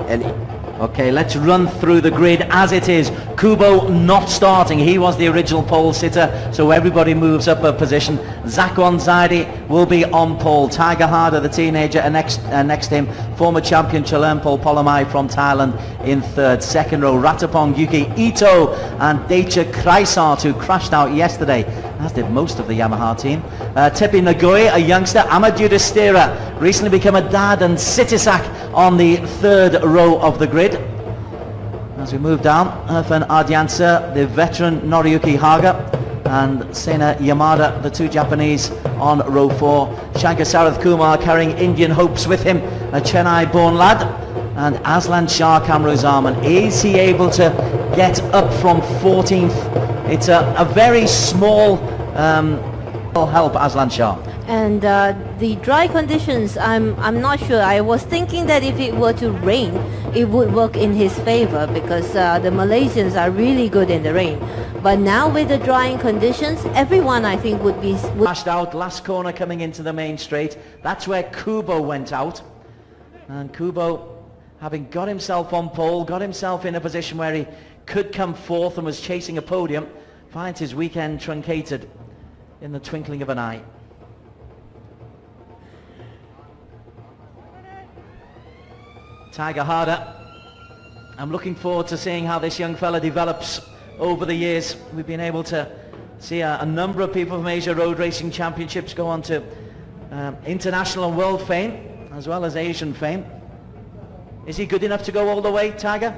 And okay, let's run through the grid as it is. Kubo not starting. He was the original pole sitter, so everybody moves up a position. Zakwan Zaidi will be on pole. Tiger Harder, the teenager, and next to him, former champion Chalermpol Polomai from Thailand in third. Second row, Ratapong Yuki Ito and Deicha Kreisart, who crashed out yesterday, as did most of the Yamaha team. Tepi Nagoye, a youngster. Amadou Destira, recently become a dad, and Sitisak on the third row of the grid. As we move down, Irfan Ardiansa, the veteran Noriyuki Haga, and Sena Yamada, the two Japanese, on row 4. Shankar Sarath Kumar carrying Indian hopes with him, a Chennai-born lad, and Aslan Shah Kamruzaman. Is he able to get up from 14th? It's a very small help, Aslan Shah. And the dry conditions, I'm not sure. I was thinking that if it were to rain, it would work in his favor, because the Malaysians are really good in the rain. But now with the drying conditions, everyone I think would be... Flashed out, last corner coming into the main straight. That's where Kubo went out. And Kubo, having got himself on pole, got himself in a position where he could come fourth and was chasing a podium, finds his weekend truncated in the twinkling of an eye. Tiger Harder, I'm looking forward to seeing how this young fella develops over the years. We've been able to see a number of people from Asia Road Racing Championships go on to international and world fame, as well as Asian fame. Is he good enough to go all the way, Tiger?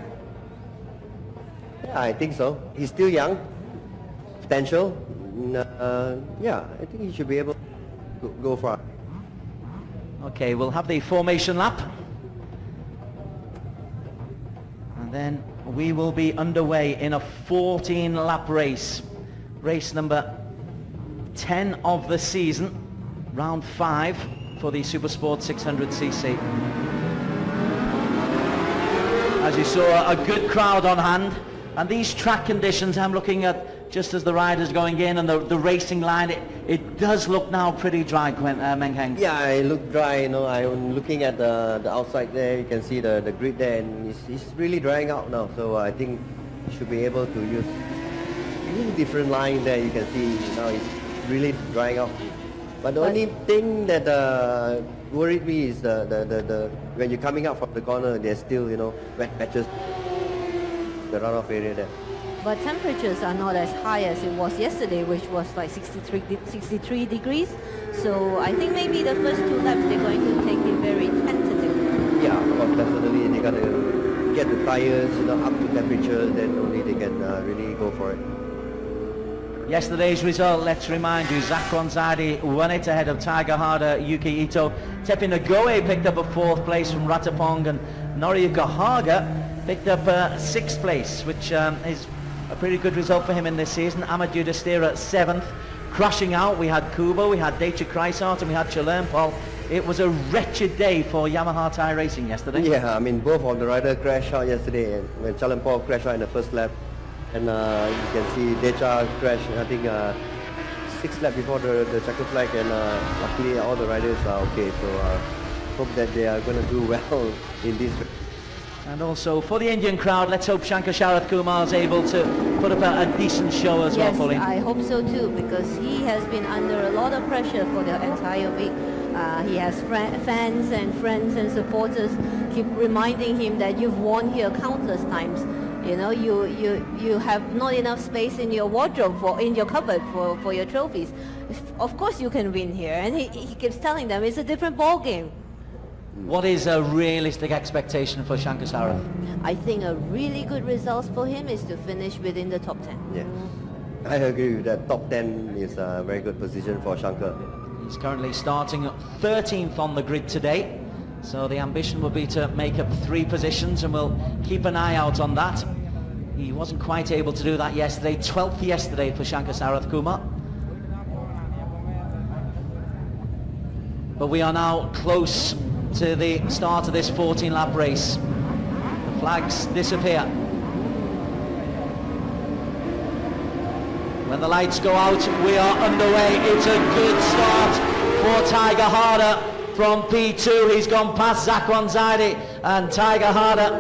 yeah, I think so. He's still young, potential. Yeah, I think he should be able to go far. Okay, we'll have the formation lap. And then we will be underway in a 14-lap race. Race number 10 of the season. Round 5 for the Supersport 600cc. As you saw, a good crowd on hand. And these track conditions, I'm looking at just as the rider's going in and the racing line, it does look now pretty dry, Meng Heng. Yeah, it looked dry, you know. I'm looking at the outside there. You can see the grid there, and it's really drying out now. So I think you should be able to use a little different line there. You can see now it's really drying out. But the only thing that worried me is the when you're coming out from the corner, there's still, you know, wet patches, the runoff area there. But temperatures are not as high as it was yesterday, which was like 63 degrees. So I think maybe the first 2 laps they're going to take it very tentatively. Yeah, of course, definitely they got to get the tires, you know, up to temperature, then only they can really go for it. Yesterday's result, let's remind you, Zakwan Zaidi won it ahead of Tiger Harder, Yuki Ito. Tepi Nagoye picked up a 4th place from Ratapong, and Noriyuki Haga picked up 6th place, which is a pretty good result for him in this season. Amadou Destira 7th. Crashing out, we had Kubo, we had Deicha Kreisart, and we had Chalermpol. It was a wretched day for Yamaha tyre racing yesterday. Yeah, I mean, both of the riders crashed out yesterday, and when Chalermpol crashed out in the first lap, and you can see Deicha crashed, I think, 6th lap before the checker flag, and luckily all the riders are okay, so hope that they are going to do well in this. And also for the Indian crowd, let's hope Shankar Sarath Kumar is able to put up a decent show as well, Pauline. Yes, I hope so too, because he has been under a lot of pressure for the entire week. He has fans and friends and supporters keep reminding him that you've won here countless times. You know, you have not enough space in your wardrobe, in your cupboard for your trophies. Of course you can win here, and he keeps telling them it's a different ball game. What is a realistic expectation for Shankar Sarath? I think a really good result for him is to finish within the top 10. Yeah, I agree with that. Top 10 is a very good position for Shankar. He's currently starting 13th on the grid today, so the ambition will be to make up 3 positions, and we'll keep an eye out on that. He wasn't quite able to do that yesterday. 12th yesterday for Shankar Sarath Kumar. But we are now close to the start of this 14-lap race. The flags disappear. When the lights go out, we are underway. It's a good start for Tiger Harder from P2. He's gone past Zakwan Zaidi. and Tiger Harder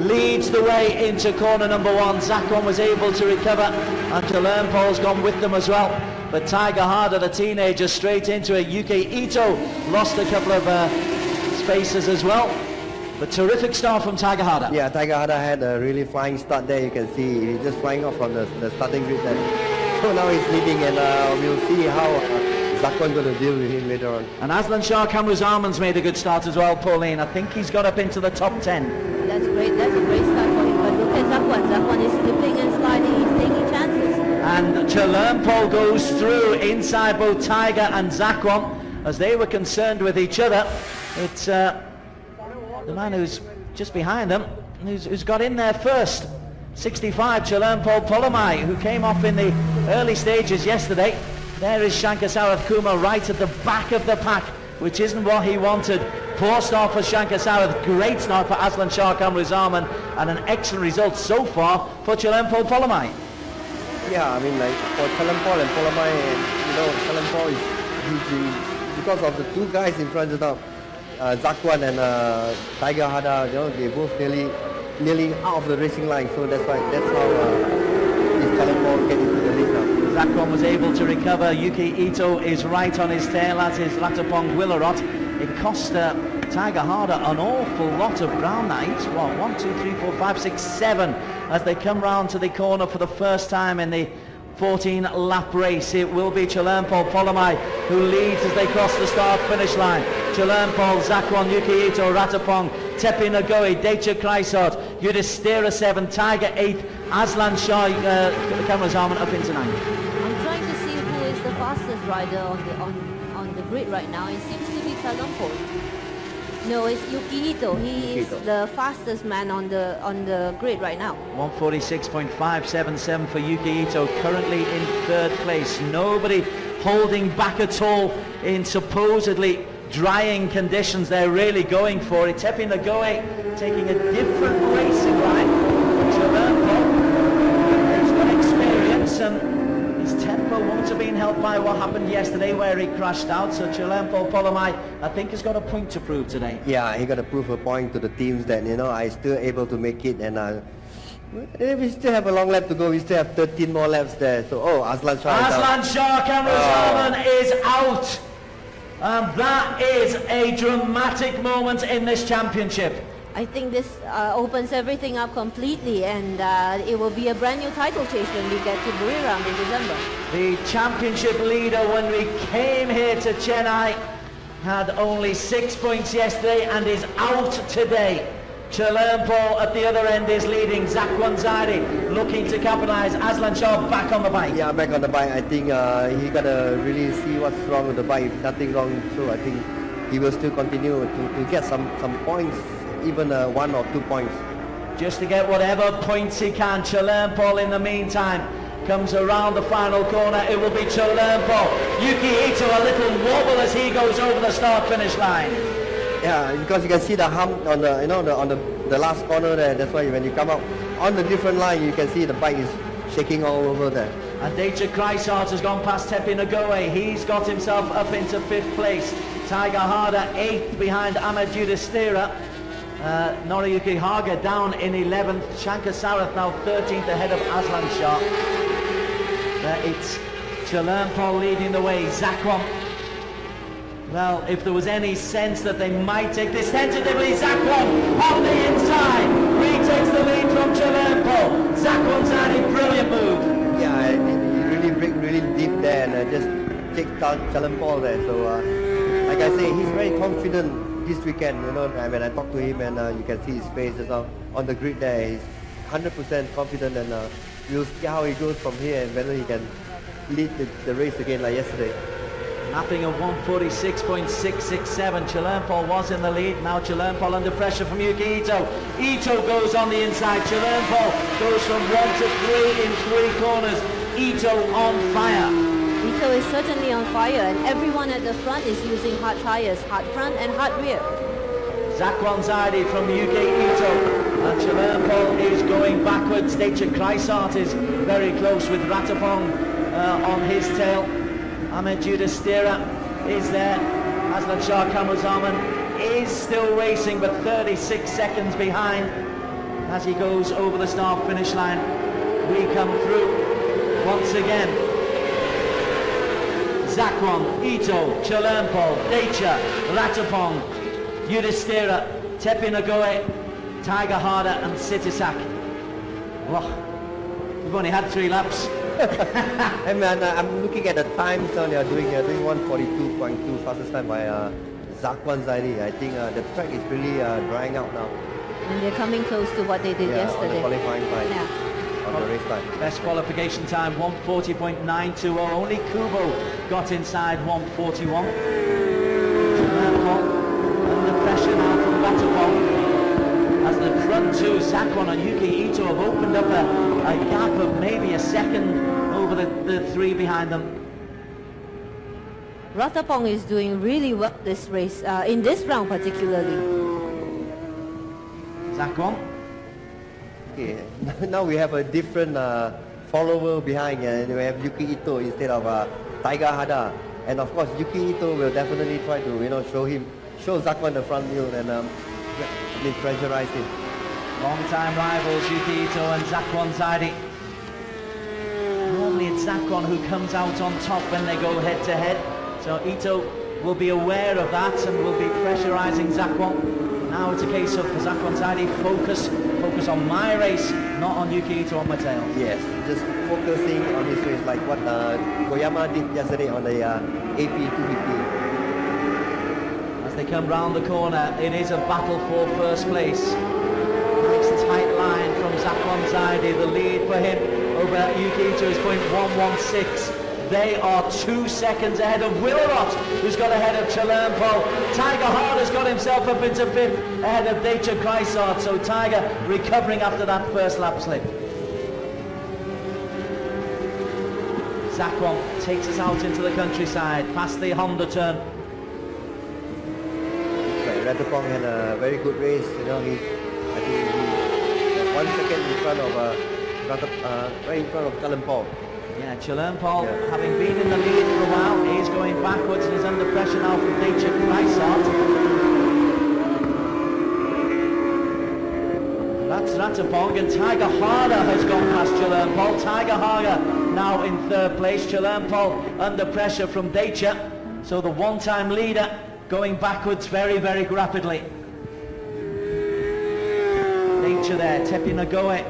leads the way into corner number 1. Zakwan was able to recover, and Chalermpol's gone with them as well. But Tiger Harder, the teenager, straight into it. Yuki Ito lost a couple of spaces as well. But terrific start from Tiger Harder. Yeah, Tiger Harder had a really flying start there. You can see he's just flying off from the starting grid there. So now he's leading, and we'll see how Zakwan going to deal with him later on. And Aslan Shah Kamruzaman's made a good start as well, Pauline. I think he's got up into the top 10. That's great. That's a great start for him. But look at Zakwan. Zakwan is slipping and sliding. He's taking chances. And Chalermpol goes through inside both Tiger and Zakwan as they were concerned with each other. It's the man who's just behind them who's got in there first. 65, Chalermpol Polomai, who came off in the early stages yesterday. There is Shankar Sarath Kumar right at the back of the pack, which isn't what he wanted. Poor start for Shankar Sarath, great start for Aslan Shah Kamruzaman, and an excellent result so far for Chalermpol Polomai. Yeah, I mean, like for Chalermpol and Polomai, you know, Chalermpol is because of the two guys in front of them, Zakwan and Tiger Harder. You know, they both nearly out of the racing line, so that's how this Chalermpol get into the lead now. Zakwan was able to recover. Yuki Ito is right on his tail, as is Ratapong Willarot. It cost Tiger Harder an awful lot of ground now. He's what, 1, 2, 3, 4, 5, 6, 7 as they come round to the corner for the first time in the 14-lap race. It will be Chalermpol Polomai who leads as they cross the start-finish line. Chalermpol, Zakwan, Yuki Ito, Ratapong, Tepi Nagoi, Decha Kreisot, Yudhishthira 7, Tiger 8, Aslan Shah Kamruzaman up into 9. I'm trying to see who is the fastest rider on the grid right now. It seems to be Chalermpol. No, it's Yuki Ito. He is the fastest man on the grid right now. 146.577 for Yuki Ito, currently in 3rd place. Nobody holding back at all in supposedly drying conditions. They're really going for it. Tepi Nagoi taking a different racing line. Chalermpol, he's got experience, and his tempo won't have been helped by what happened yesterday where he crashed out. So Chalermpol Polomai, I think, has got a point to prove today. Yeah, he got to prove a point to the teams that, you know, I still able to make it, and we still have a long lap to go. We still have 13 more laps there. So, Aslan Shah Kamruzaman is out. And that is a dramatic moment in this championship. I think this opens everything up completely, and it will be a brand new title chase when we get to Buriram in December. The championship leader when we came here to Chennai had only 6 points yesterday and is out today. Chalermpol at the other end is leading. Zakwan Zaidi looking to capitalise. Aslan Shah back on the bike. Yeah, back on the bike. I think he got to really see what's wrong with the bike. If nothing wrong, so I think he will still continue to get some points, even 1 or 2 points. Just to get whatever points he can. Chalermpol in the meantime comes around the final corner. It will be Chalermpol. Yuki Ito a little wobble as he goes over the start-finish line. Yeah, because you can see the hump on the, you know, on the last corner there. That's why when you come up on the different line, you can see the bike is shaking all over there. And Decha Kreisart has gone past Tepi Nagoi. He's got himself up into 5th place. Tiger Harder 8th behind Ahmed Yudhishthira. Noriyuki Haga down in 11th. Shankar Sarath now 13th ahead of Aslan Shah. It's Chalermpol leading the way. Zakwan. Well, if there was any sense that they might take this tentatively, Zakwan on the inside retakes the lead from Chalermpol. Zakwan's had a brilliant move. Yeah, he really break really deep there and just take Chalermpol there. So, like I say, he's very confident this weekend. You know, I mean, I talked to him and you can see his face just on the grid there. He's 100% confident, and we'll see how he goes from here and whether he can lead the race again like yesterday. Mapping of 146.667. Chalermpol was in the lead. Now Chalermpol under pressure from Yuki Ito. Ito goes on the inside. Chalermpol goes from 1 to 3 in 3 corners. Ito on fire. Ito is certainly on fire, and everyone at the front is using hard tires, hard front and hard rear. Zakwan Zaidi from Yuki Ito. And Chalermpol is going backwards. Decha Kreisart is very close with Ratapong on his tail. Ahmed Yudhishthira is there. Aslan Shah Kamruzaman is still racing, but 36 seconds behind as he goes over the start finish line. We come through once again. Zakwon, Ito, Chalermpol, Decha, Ratapong, Yudhishthira, Tepinagoe, Tiger Harder and Sitisak. Well, we've only had 3 laps. Hey man, I'm looking at the times now. They're doing 1:42.2 fastest time by Zakwon Zaidi. I think the track is really drying out now. And they're coming close to what they did yesterday. On the qualifying time. Yeah. On the race time. Best qualification time 1:40.920. Only Kubo got inside 1:41. Under pressure now from Ratapong. As the front two, Zakwon and Yuki Ito, have opened up a gap of maybe a second over the 3 behind them. Ratapong is doing really well this race, in this round particularly. Zakwon. Okay, now we have a different follower behind, and we have Yuki Ito instead of Tiger Hada. And of course, Yuki Ito will definitely try to show Zakwon the front wheel and pressurize him. Long-time rivals Yuki Ito and Zakwon Zaidi. Normally it's Zakwon who comes out on top when they go head-to-head. So Ito will be aware of that and will be pressurizing Zakwon. Now it's a case of Zakwon Zaidi focus on my race, not on Yuki Ito on my tail. Yes, just focusing on his race like what Koyama did yesterday on the AP 250. As they come round the corner, it is a battle for first place. Nice tight line from Zakwon Zaidi. The lead for him over Yuki Ito is .116. They are 2 seconds ahead of Willerot, who's got ahead of Chalermpol. Tiger Hard has got himself up into 5th ahead of Decha Kreisart. So Tiger recovering after that first lap slip. Zakwon takes us out into the countryside, past the Honda turn. Ratapong had a very good race. I think he's 1 second in front of right in front of Chalermpol. Yeah, Chalermpol, having been in the lead for a while, is going backwards and is under pressure now from Decha Kreisart. That's Ratapong, and Tiger Harder has gone past Chalermpol. Tiger Harder now in 3rd place. Chalermpol under pressure from Decha. So the one-time leader going backwards very, very rapidly. Decha there, Tepi Nagoe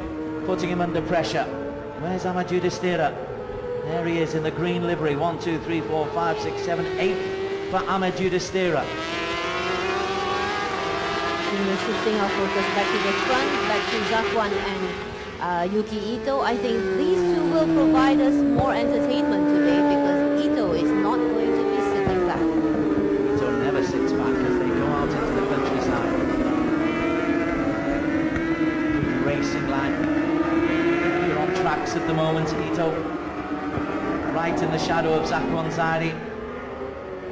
putting him under pressure. Where's Ahmad Yudhishthira? There he is in the green livery. 1, 2, 3, 4, 5, 6, 7, 8 for Ahmad Yudhishthira. We're shifting our focus back to the front, back to Zakwon and Yuki Ito. I think these two will provide us more entertainment today because Ito is not going to be sitting back. Ito never sits back as they go out into the countryside. Racing line. You're on tracks at the moment, Ito. Right in the shadow of Zakwon Zaidi.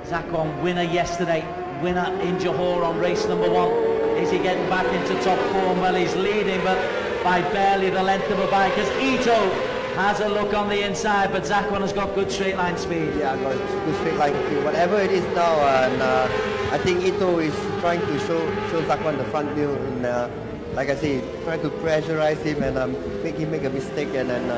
Zakwon, winner yesterday, winner in Johor on race number 1. Is he getting back into top form? Well, he's leading, but by barely the length of a bike, as Ito has a look on the inside, but Zakwon has got good straight line speed. Yeah, got good straight line speed. Whatever it is now, and I think Ito is trying to show Zakwon the front wheel, and like I say, trying to pressurize him and make him make a mistake and then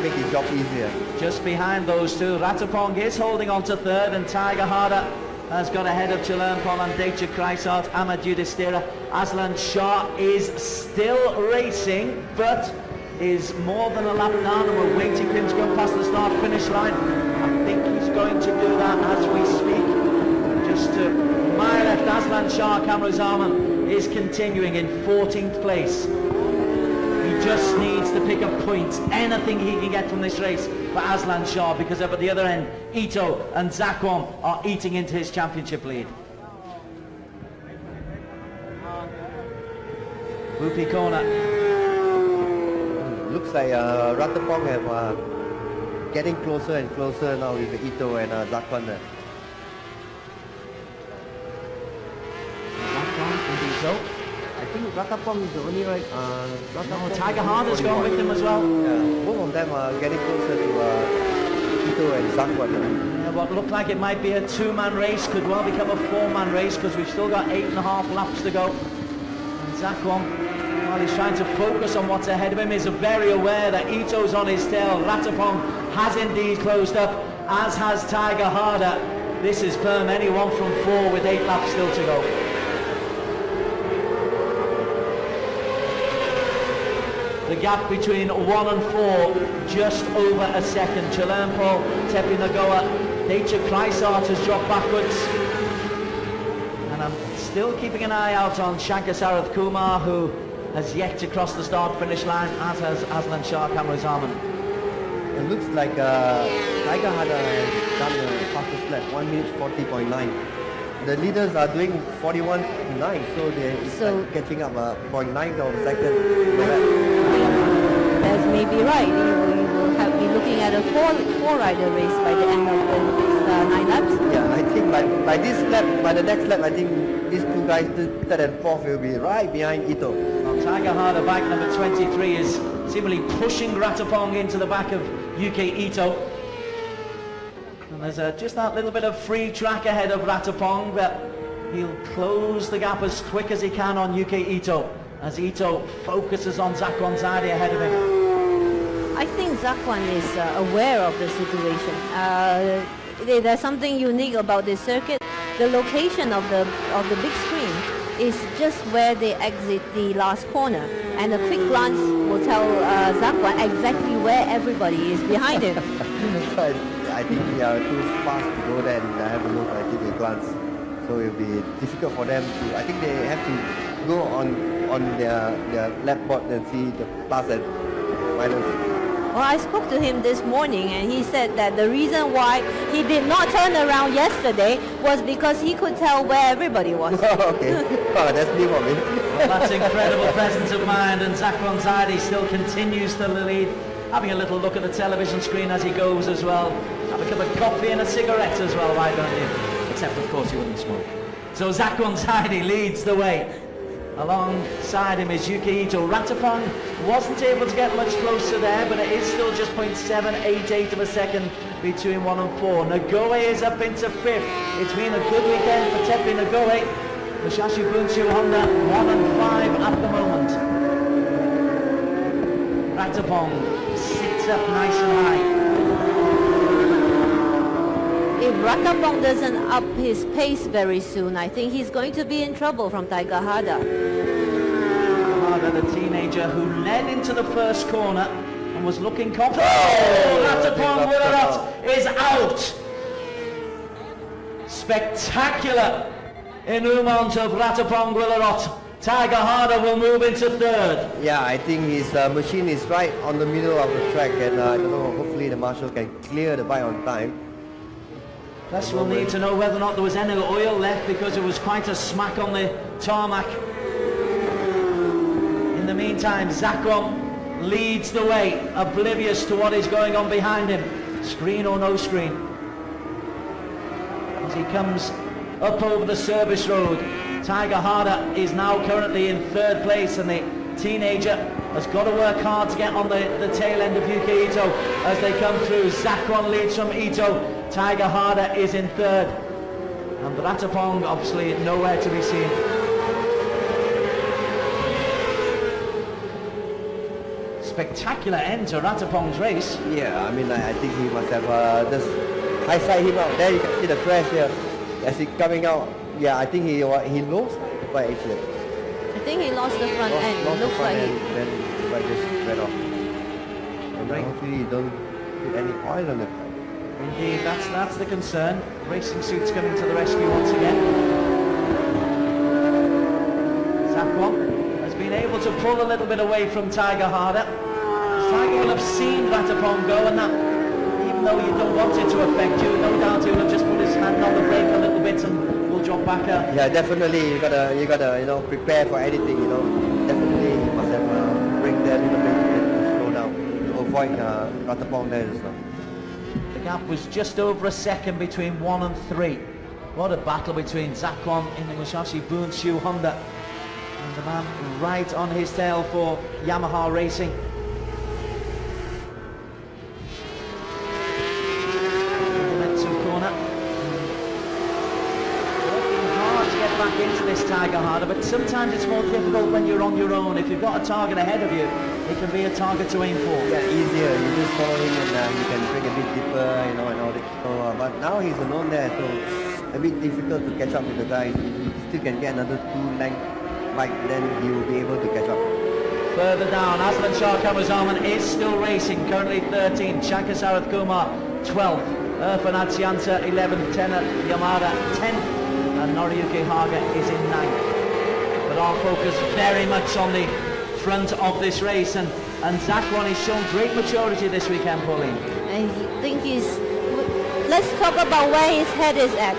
make his job easier. Just behind those two, Ratapong is holding on to 3rd, and Tiger Harder has got ahead of Chalermpol and Decha Kreisart. Ahmad Yudhishthira. Aslan Shah is still racing, but is more than a lap down, and we're waiting for him to go past the start finish line. I think he's going to do that as we speak. Just to my left, Aslan Shah Kamruzaman is continuing in 14th place. He just needs to pick up points, anything he can get from this race for Aslan Shah, because up at the other end, Ito and Zakwon are eating into his championship lead. Whoopi corner. Looks like Ratapong have getting closer and closer now with Ito and Zakwon there. Zakwon and Ito. I think Ratapong is the only right. Tiger Harder's gone with him as well. Yeah, both of them are getting closer to Ito and Zakwon. What looked like it might be a two-man race could well become a four-man race, because we've still got 8.5 laps to go. And Zakwan, while he's trying to focus on what's ahead of him, is very aware that Ito's on his tail. Ratapong has indeed closed up, as has Tiger Harder. This is firm, anyone from 4 with 8 laps still to go. The gap between 1 and 4, just over a second. Chilernpol, Tepi Nagoa, Deicha Kreisart has dropped backwards. And I'm still keeping an eye out on Shankar Sarath Kumar, who has yet to cross the start-finish line, as has Aslan Shah Kamruzaman. It looks like Tiger Harder has done the fastest lap, 1 minute 40.9. The leaders are doing 41.9, so they're catching up 0.9 of a second. That's maybe right. We will be looking at a four-rider race by the end of this 9 laps. Yeah, I think by this lap, by the next lap, I think these two guys, third and fourth, will be right behind Ito. Well, Tiger Harder, bike number 23, is seemingly pushing Ratapong into the back of UK Ito. And there's just that little bit of free track ahead of Ratapong, but he'll close the gap as quick as he can on UK Ito, as Ito focuses on Zakwan Zaidi ahead of him. I think Zakwan is aware of the situation. There's something unique about this circuit. The location of the big screen is just where they exit the last corner, and a quick glance will tell Zakwan exactly where everybody is behind him. I think they are too fast to go there and have a look. I think a glance, so it will be difficult for them to. I think they have to go on their lap board and see the plus and minus. Well, I spoke to him this morning, and he said that the reason why he did not turn around yesterday was because he could tell where everybody was. Okay, that's new for me. Well, that's incredible presence of mind, and Zakwan Zaidi still continues to lead, having a little look at the television screen as he goes as well. Have a cup of coffee and a cigarette as well, why don't you? Except, of course, you wouldn't smoke. So Zakwan Zaidi leads the way. Alongside him is Yuki Ito. Ratapong wasn't able to get much closer there, but it is still just 0.788 of a second between 1 and 4. Nagoe is up into 5th. It's been a good weekend for Tepi Nagoe. Musashi Bunchu Honda 1 and 5 at the moment. Ratapong sits up nice and high. If Ratapong doesn't up his pace very soon, I think he's going to be in trouble from Tiger Harder. Harder, the teenager who led into the first corner and was looking confident. Oh, Ratapong Willarot is out! Spectacular enouement of Ratapong Willarot. Tiger Harder will move into 3rd. Yeah, I think his machine is right on the middle of the track, and I don't know, hopefully the marshal can clear the bike on time. Plus we'll need to know whether or not there was any oil left, because it was quite a smack on the tarmac. In the meantime, Zakwan leads the way, oblivious to what is going on behind him, screen or no screen. As he comes up over the service road, Tiger Harder is now currently in 3rd place, and the teenager has got to work hard to get on the tail end of Yuki Ito as they come through. Zakwan leads from Ito. Tiger Harder is in 3rd. And Ratapong obviously nowhere to be seen. Spectacular end to Ratapong's race. Yeah, I mean, I think he must have just high-side him out. There you can see the crash here as he coming out. Yeah, I think he lost the bike actually. I think he lost the front end. It looks like then the bike just went off. And hopefully he don't put any oil on it. Indeed, that's the concern. Racing suits coming to the rescue once again. Zakwan has been able to pull a little bit away from Tiger Harder. Tiger will have seen Ratapong go, and that, even though you don't want it to affect you, no doubt he'll have just put his hand on the brake a little bit and will drop back up. Yeah, definitely. You gotta prepare for anything. Definitely you must have brake there a little bit and slow down to avoid Ratapong there as well. The gap was just over a second between 1 and 3. What a battle between Zakwan in the Musashi Bunchu Honda and the man right on his tail for Yamaha Racing. Corner. this Tiger Harder, but sometimes it's more difficult when you're on your own. If you've got a target ahead of you, it can be a target to aim for. Yeah, easier. You just follow him and you can bring a bit deeper, you know, and all that. So, but now he's alone there, so a bit difficult to catch up with the guys. If he still can get another 2 length bike, then he will be able to catch up. Further down, Aslan Shah Kamuzarman is still racing, currently 13th, Shankar Sarath Kumar 12th, Irfan Adsianta 11th, Tenna Yamada 10th, and Noriyuki Haga is in 9th. But our focus very much on the front of this race, and Zakwan has shown great maturity this weekend, Pauline. I think let's talk about where his head is at.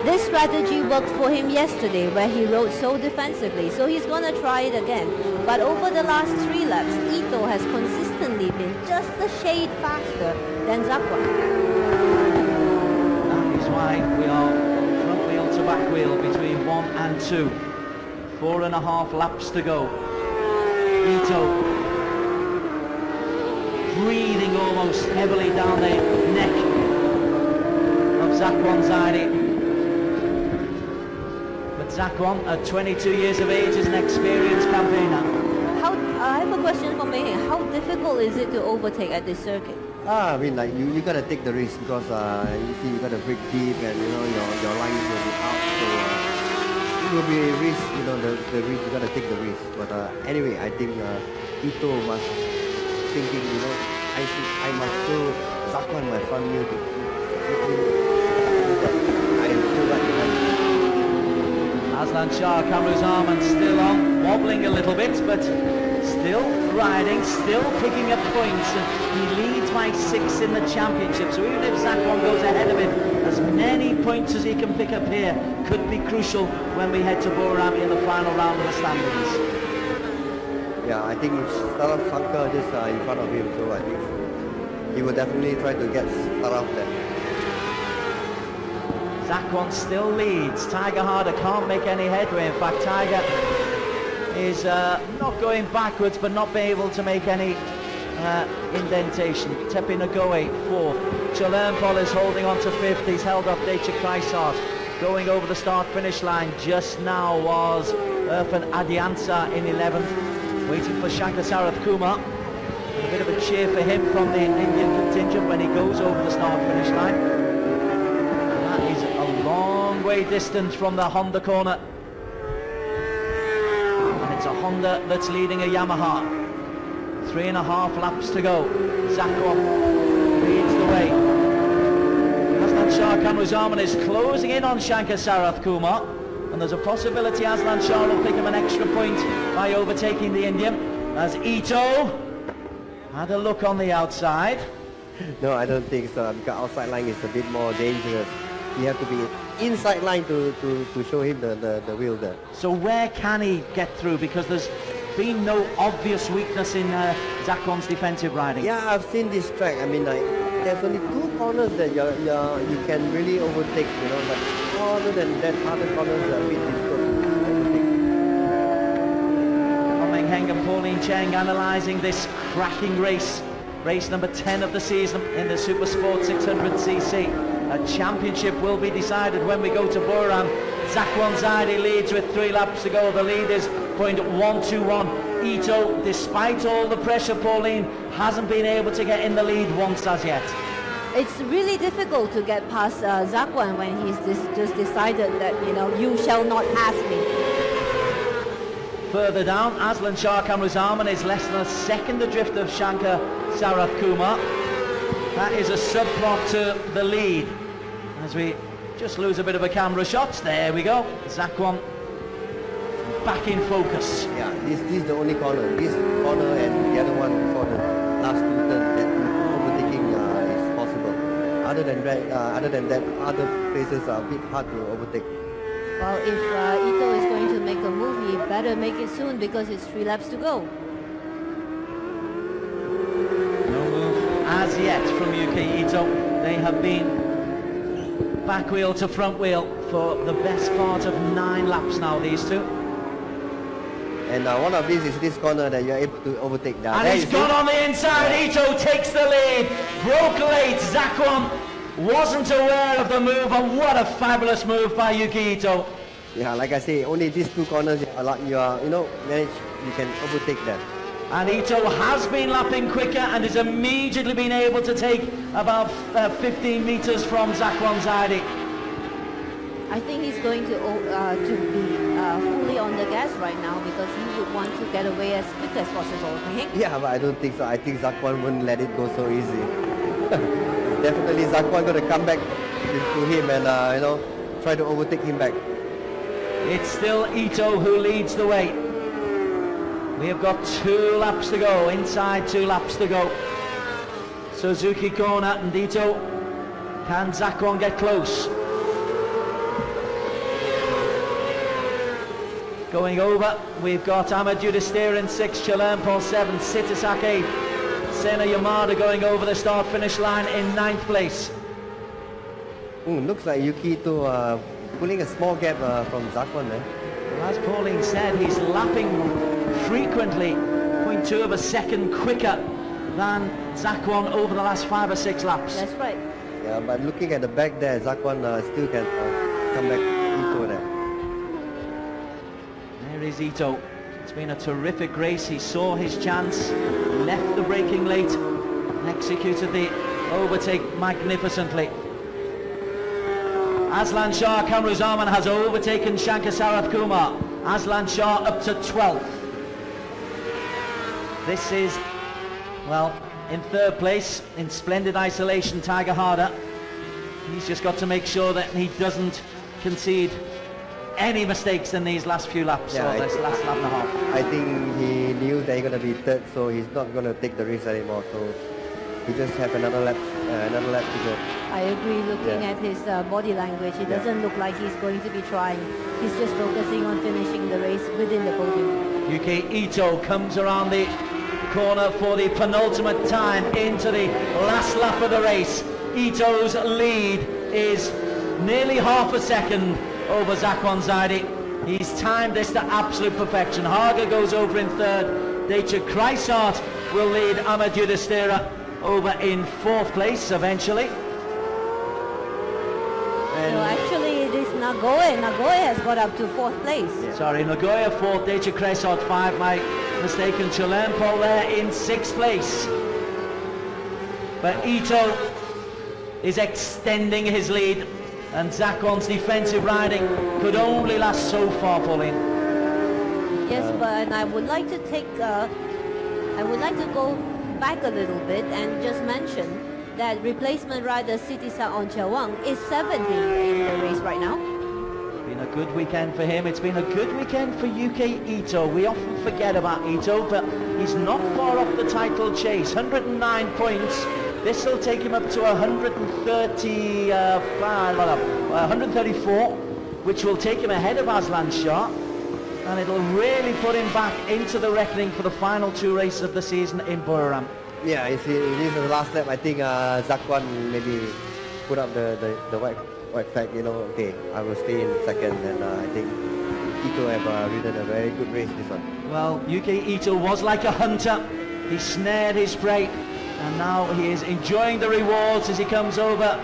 This strategy worked for him yesterday where he rode so defensively, so he's going to try it again. But over the last 3 laps, Ito has consistently been just a shade faster than Zakwan. That is why we are front wheel to back wheel between 1 and 2. 4.5 laps to go. Ito breathing almost heavily down the neck of Zakwan Zaidi. Zakwan, at 22 years of age, is an experienced campaigner. I have a question for Mei. How difficult is it to overtake at this circuit? I mean, like you gotta take the risk because you see you gotta break deep and you know your lines will be out, so it will be a risk. You know the risk, you gotta take the risk. But anyway, I think Ito must thinking, you know, I must show Zakwan my front wheel to I am still right behind. Aslan Shah Kamuzarman still on, wobbling a little bit, but still riding, still picking up points, and he leads by 6 in the championship. So even if Zakwan goes ahead of him, as many points as he can pick up here could be crucial when we head to Buriram in the final round of the standings. Yeah, I think Sarath Shankar just in front of him, so I think he will definitely try to get Sarath there. Zakwan still leads. Tiger Harder can't make any headway. In fact, Tiger is not going backwards, but not being able to make any indentation. Tepi Nagoe 4th. Chalernpol is holding on to 5th. He's held up Decha Kreisart. Going over the start-finish line just now was Irfan Adsianta in 11th. Waiting for Shankar Sarath Kumar. And a bit of a cheer for him from the Indian contingent when he goes over the start-finish line. Long way distance from the Honda corner, and it's a Honda that's leading a Yamaha. 3.5 laps to go. Zakwan leads the way. Aslan Shah Kamuzarman is closing in on Shankar Sarath Kumar, and there's a possibility Aslan Shah will pick him an extra point by overtaking the Indian, as Ito had a look on the outside. No, I don't think so, because outside line is a bit more dangerous. You have to be inside line to show him the wheel there. So where can he get through? Because there's been no obvious weakness in Zakwan's defensive riding. Yeah, I've seen this track. I mean, like, there's only 2 corners that you can really overtake, you know, but other than that, other corners are a bit difficult to overtake. Meng Heng and Pauline Cheng analysing this cracking race. Race number 10 of the season in the Super Sport 600cc. A championship will be decided when we go to Buriram. Zakwan Zaidi leads with 3 laps to go. The lead is .121. Ito, despite all the pressure, Pauline, hasn't been able to get in the lead once as yet. It's really difficult to get past Zakwan when he's just decided that, you know, you shall not pass me. Further down, Aslan Shah Kamuzarman is less than a second adrift of Shankar Sarath Kumar. That is a subplot to the lead. As we just lose a bit of a camera shot, there we go. Zakwan back in focus. Yeah, this is the only corner. This corner and the other one for the last 2 turns that overtaking is possible. Other than that, other places are a bit hard to overtake. Well, if Ito is going to make a move, he better make it soon because it's 3 laps to go. No move as yet from Yuki Ito. They have been back wheel to front wheel for the best part of 9 laps now, these two. And one of these is this corner that you're able to overtake. And he's gone on the inside. Ito takes the lead. Broke late. Zakwan wasn't aware of the move, and what a fabulous move by Yuki Ito. Yeah, like I say, only these two corners you can overtake them. And Ito has been lapping quicker and has immediately been able to take about 15 meters from Zakwan Zaidi. I think he's going to be fully on the gas right now because he would want to get away as quick as possible. Okay? Yeah, but I don't think so. I think Zakwan wouldn't let it go so easy. Definitely Zakwan going to come back to him and try to overtake him back. It's still Ito who leads the way. We have got 2 laps to go, inside 2 laps to go. Suzuki corner and Ito. Can Zakwan get close? Going over, we've got Amadou Destir in 6, Chalermpol 7, Sitisak 8. Sena Yamada going over the start-finish line in 9th place. Looks like Yuki Ito pulling a small gap from Zakwan there. Well, as Pauline said, he's lapping frequently 0.2 of a second quicker than Zakwan over the last 5 or 6 laps. That's right. Yeah, but looking at the back there, Zakwan still can come back Ito there. There is Ito. It's been a terrific race. He saw his chance, left the braking late, and executed the overtake magnificently. Aslan Shah Kamruzaman has overtaken Shankar Sarath Kumar. Aslan Shah up to 12th. This is, well, in 3rd place, in splendid isolation, Tiger Harder. He's just got to make sure that he doesn't concede any mistakes in these last few laps, or this last lap and a half. I think he knew that he's going to be 3rd, so he's not going to take the race anymore. So he just have another lap to go. I agree. Looking at his body language, it doesn't look like he's going to be trying. He's just focusing on finishing the race within the podium. Yuki Ito comes around the corner for the penultimate time into the last lap of the race. Ito's lead is nearly half a second over Zakwan Zaidi. He's timed this to absolute perfection. Haga goes over in 3rd. Deja Kreisart will lead Amadou Destira over in 4th place eventually. So actually it is Nagoya. Nagoya has got up to 4th place. Yeah. Sorry, Nagoya 4th, Deja Kreisart 5, my mistake, and Chalermpol there in 6th place. But Ito is extending his lead, and Zakwan's defensive riding could only last so far, Pauline. Yes, but I would like to take, I would like to go back a little bit and just mention that replacement rider Sitisa Onchawang is 7th in the race right now. It's been a good weekend for him. It's been a good weekend for UK Ito. We often forget about Ito, but he's not far off the title chase. 109 points. This will take him up to 134, which will take him ahead of Aslan Shah, and it'll really put him back into the reckoning for the final 2 races of the season in Buriram. Yeah, if it is the last lap, I think Zakwan maybe put up the white flag, okay, I will stay in 2nd, and I think Ito have ridden a very good race this one. Well, UK Ito was like a hunter. He snared his prey, and now he is enjoying the rewards as he comes over.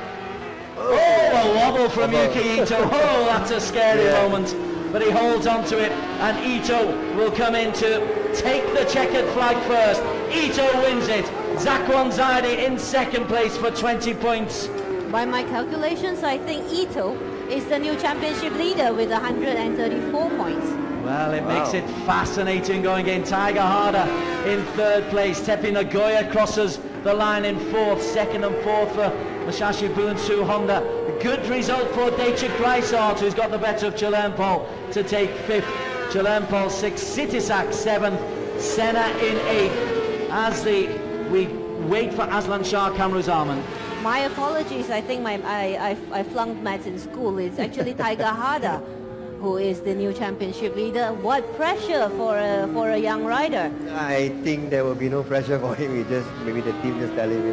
Oh, a wobble from Yuki Ito. Oh, that's a scary moment. But he holds on to it, and Ito will come in to take the checkered flag first. Ito wins it. Zakwan Zaidi in 2nd place for 20 points. By my calculations, I think Ito is the new championship leader with 134 points. Well, it makes it fascinating going in. Tiger Harder in 3rd place. Tepi Nagoya crosses the line in 4th. 2nd and 4th for Masashi Bunsu Honda. A good result for Deja Kreisart, who's got the better of Chalermpol, to take 5th. Chalermpol 6th. Sitisak 7th. Senna in 8th. As we wait for Aslan Shah Kamruzaman. My apologies. I think I flunked maths in school. It's actually Tiger Harder who is the new championship leader. What pressure for a young rider? I think there will be no pressure for him. Maybe the team just tell him,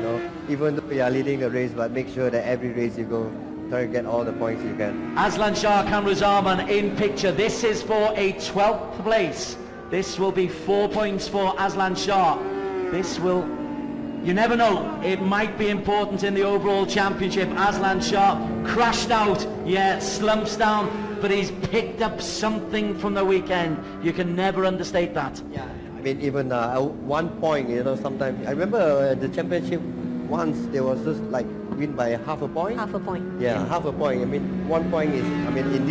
even though you are leading a race, but make sure that every race you go, try to get all the points you can. Aslan Shah Kamruzaman in picture. This is for a 12th place. This will be 4 points for Aslan Shah. This will, you never know, it might be important in the overall championship. Aslan Shah crashed out, slumps down but he's picked up something from the weekend. You can never understate that. Yeah. I mean, even at 1 point, you know, sometimes I remember the championship once there was just like win by half a point. Half a point. Yeah, half a point. I mean, 1 point is, I mean, in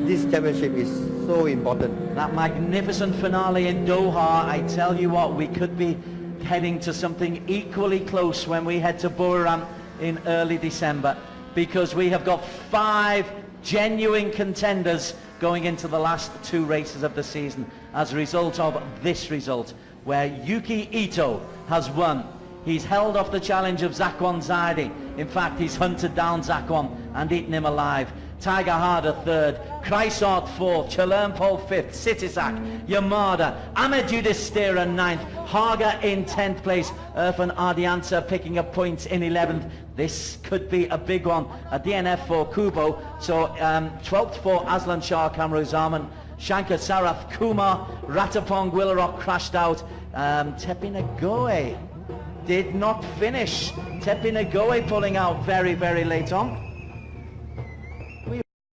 this championship is so important. That magnificent finale in Doha, I tell you what, we could be heading to something equally close when we head to Buriram in early December, because we have got 5 genuine contenders going into the last 2 races of the season as a result of this result, where Yuki Ito has won. He's held off the challenge of Zakwan Zaidi. In fact, he's hunted down Zakwan and eaten him alive. Tiger Harder 3rd, Chrysaort 4th, Chalermpole 5th, Citisac, Yamada, Ahmed Judistira 9th, Haga in 10th place, Irfan Ardiansa picking up points in 11th. This could be a big one, a DNF for Kubo. So 12th for Aslan Shah Kamruzaman, Shankar Sarath Kumar, Ratapong Willarok crashed out, Tepinagoe did not finish. Tepinagoe pulling out very, very late on.